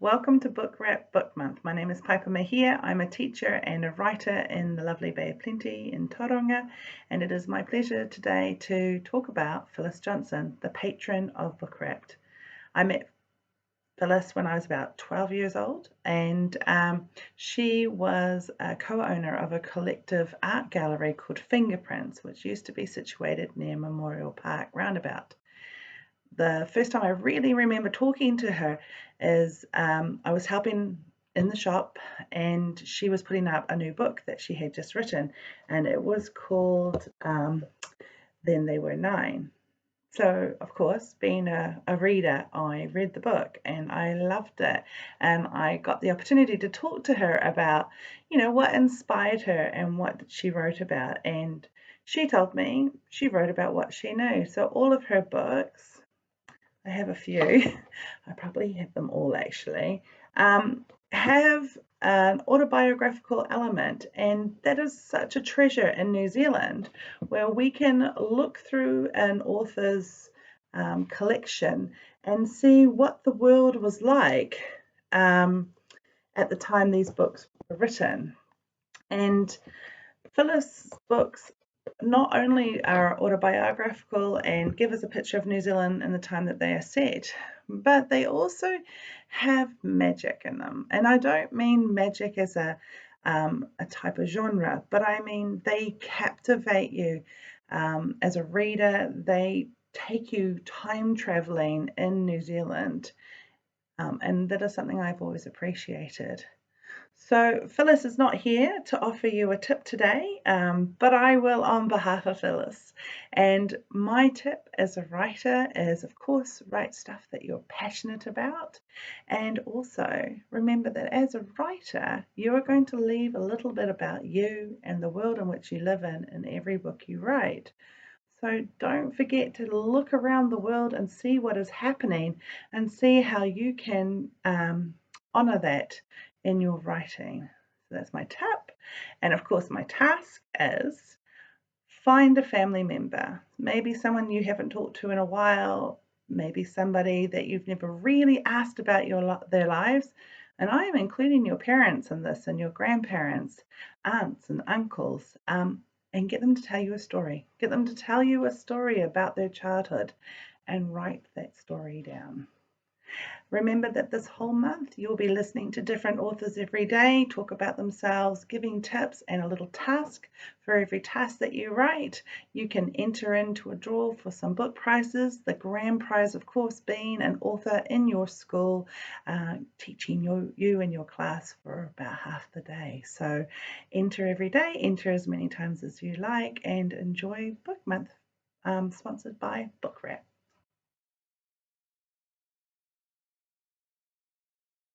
Welcome to Bookrapt Book Month. My name is Piper Mahia. I'm a teacher and a writer in the lovely Bay of Plenty in Tauranga, and it is my pleasure today to talk about Phyllis Johnston, the patron of Bookrapt. I met Phyllis when I was about 12 years old, and she was a co-owner of a collective art gallery called Fingerprints, which used to be situated near Memorial Park roundabout. The first time I really remember talking to her is I was helping in the shop, and she was putting up a new book that she had just written, and it was called Then They Were Nine. So, of course, being a reader, I read the book and I loved it. And I got the opportunity to talk to her about, what inspired her and what she wrote about. And she told me she wrote about what she knew. So all of her books, I have a few, I probably have them all actually, have an autobiographical element, and that is such a treasure in New Zealand, where we can look through an author's collection and see what the world was like at the time these books were written. And Phyllis' books not only are autobiographical and give us a picture of New Zealand in the time that they are set, but they also have magic in them. And I don't mean magic as a type of genre, but I mean they captivate you as a reader. They take you time traveling in New Zealand, and that is something I've always appreciated. So Phyllis is not here to offer you a tip today, but I will on behalf of Phyllis. And my tip as a writer is, of course, write stuff that you're passionate about. And also remember that as a writer, you are going to leave a little bit about you and the world in which you live in every book you write. So don't forget to look around the world and see what is happening and see how you can honor that in your writing. So that's my tip. And of course, my task is find a family member, maybe someone you haven't talked to in a while, maybe somebody that you've never really asked about their lives. And I am including your parents in this, and your grandparents, aunts and uncles, and get them to tell you a story. Get them to tell you a story about their childhood and write that story down. Remember that this whole month you'll be listening to different authors every day talk about themselves, giving tips and a little task. For every task that you write, you can enter into a draw for some book prizes. The grand prize, of course, being an author in your school, teaching you and your class for about half the day. So enter every day, enter as many times as you like, and enjoy Book Month, sponsored by Bookrapt.